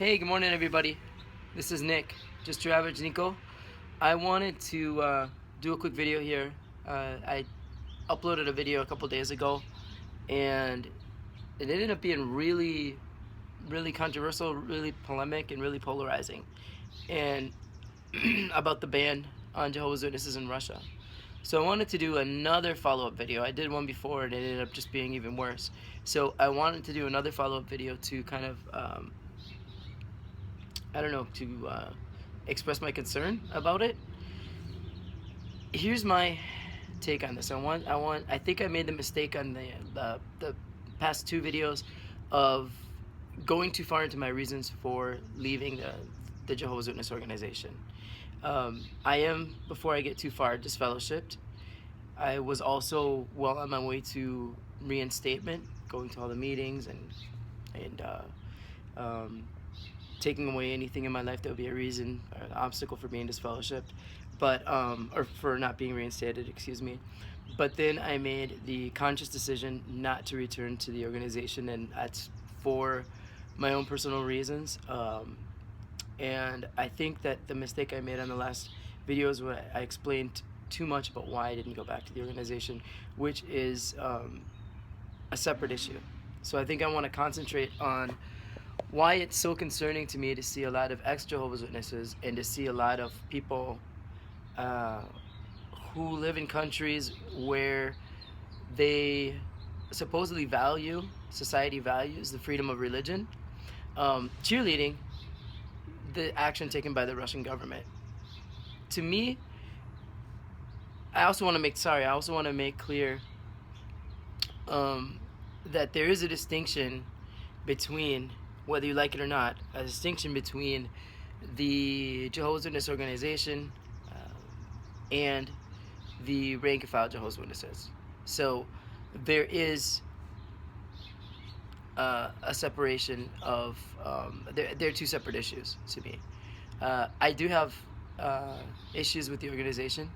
Hey, good morning, everybody. This is Nick, just your average Nico. I wanted to do a quick video here. I uploaded a video a couple days ago, and it ended up being really controversial, really polemic, and really polarizing, and about the ban on Jehovah's Witnesses in Russia. So I wanted to do another follow-up video. I did one before, and it ended up just being even worse. So I wanted to do another follow-up video to kind of I don't know, to express my concern about it. Here's my take on this. I think I made the mistake on the past two videos of going too far into my reasons for leaving the Jehovah's Witness organization. I am, before I get too far, disfellowshipped. I was also well on my way to reinstatement, going to all the meetings and taking away anything in my life that would be a reason or an obstacle for being disfellowshipped, but or for not being reinstated, excuse me. But then I made the conscious decision not to return to the organization, and that's for my own personal reasons. And I think that the mistake I made on the last videos where I explained too much about why I didn't go back to the organization, which is a separate issue. So I think I want to concentrate on why it's so concerning to me to see a lot of ex-Jehovah's Witnesses and to see a lot of people who live in countries where they supposedly value, society values the freedom of religion, cheerleading the action taken by the Russian government. To me, I also want to make clear that there is a distinction between, whether you like it or not, a distinction between the Jehovah's Witness organization and the rank and file Jehovah's Witnesses. So there is a separation of, they're two separate issues to me. I do have issues with the organization,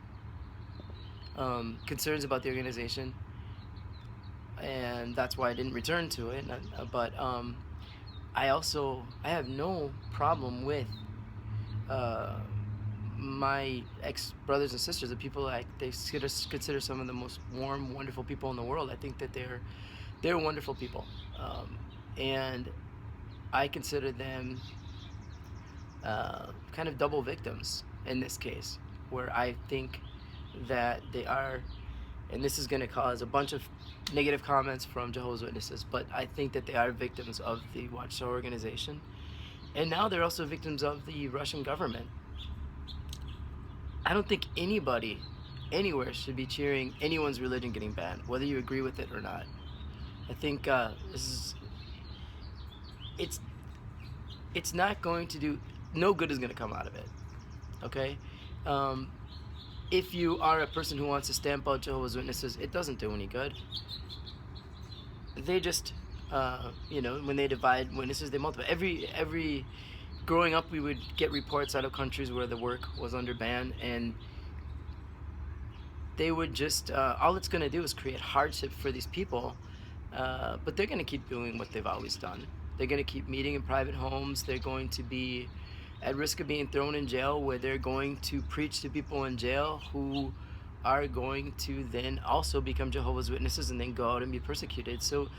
concerns about the organization, and that's why I didn't return to it, but I have no problem with my ex-brothers and sisters, the people they consider some of the most warm, wonderful people in the world. I think that they're wonderful people, and I consider them kind of double victims in this case, where I think that they are, and this is going to cause a bunch of negative comments from Jehovah's Witnesses, but I think that they are victims of the Watchtower organization, and now they're also victims of the Russian government. I don't think anybody anywhere should be cheering anyone's religion getting banned, whether you agree with it or not. I think it's not going to do, no good is going to come out of it, okay? If you are a person who wants to stamp out Jehovah's Witnesses, it doesn't do any good. They just, when they divide witnesses, they multiply. Growing up, we would get reports out of countries where the work was under ban, and they would just, all it's going to do is create hardship for these people, but they're going to keep doing what they've always done. They're going to keep meeting in private homes. They're going to be at risk of being thrown in jail, where they're going to preach to people in jail who are going to then also become Jehovah's Witnesses and then go out and be persecuted. So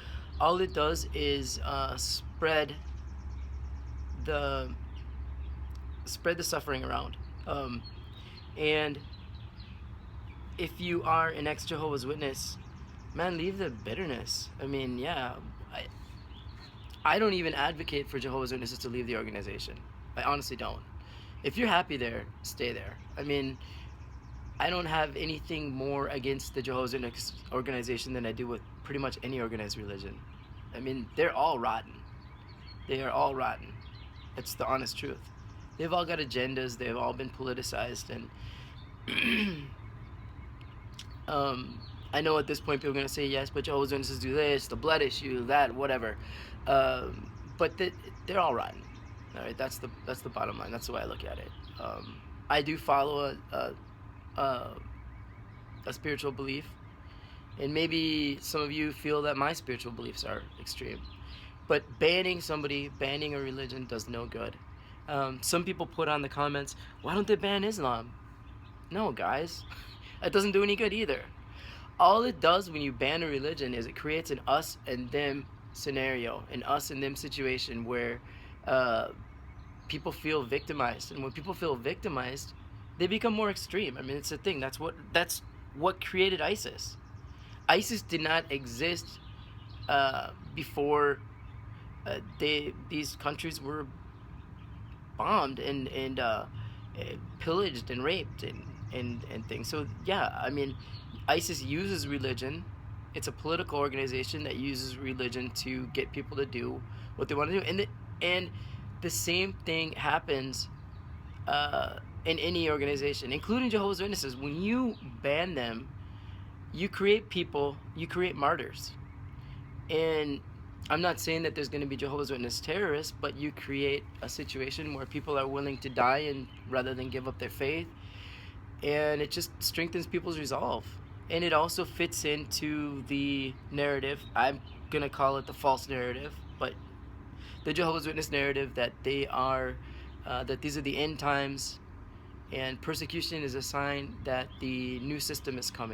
all it does is spread the suffering around. And if you are an ex-Jehovah's Witness, man, leave the bitterness. I mean, yeah, I don't even advocate for Jehovah's Witnesses to leave the organization. I honestly don't. If you're happy there, stay there. I mean, I don't have anything more against the Jehovah's Witness organization than I do with pretty much any organized religion. I mean, they're all rotten. They are all rotten. It's the honest truth. They've all got agendas. They've all been politicized, and I know at this point people are going to say, yes, but Jehovah's Witnesses do this, the blood issue, that, whatever. But they're all rotten. All right, that's the bottom line. That's the way I look at it. I do follow a spiritual belief, and maybe some of you feel that my spiritual beliefs are extreme, But banning somebody, banning a religion does no good. Some people put on the comments, why don't they ban Islam? No, guys, it doesn't do any good either. All it does when you ban a religion is it creates an us and them scenario, an us and them situation where uh, people feel victimized, and when people feel victimized, they become more extreme. I mean, it's a thing. That's what created ISIS. ISIS did not exist before these countries were bombed and pillaged and raped and things. So yeah, I mean, ISIS uses religion. It's a political organization that uses religion to get people to do what they want to do, and the same thing happens in any organization, including Jehovah's Witnesses. When you ban them, you create people, you create martyrs. And I'm not saying that there's going to be Jehovah's Witness terrorists, but you create a situation where people are willing to die and rather than give up their faith, and it just strengthens people's resolve. And it also fits into the narrative. I'm gonna call it the false narrative, but the Jehovah's Witness narrative that that these are the end times, and persecution is a sign that the new system is coming.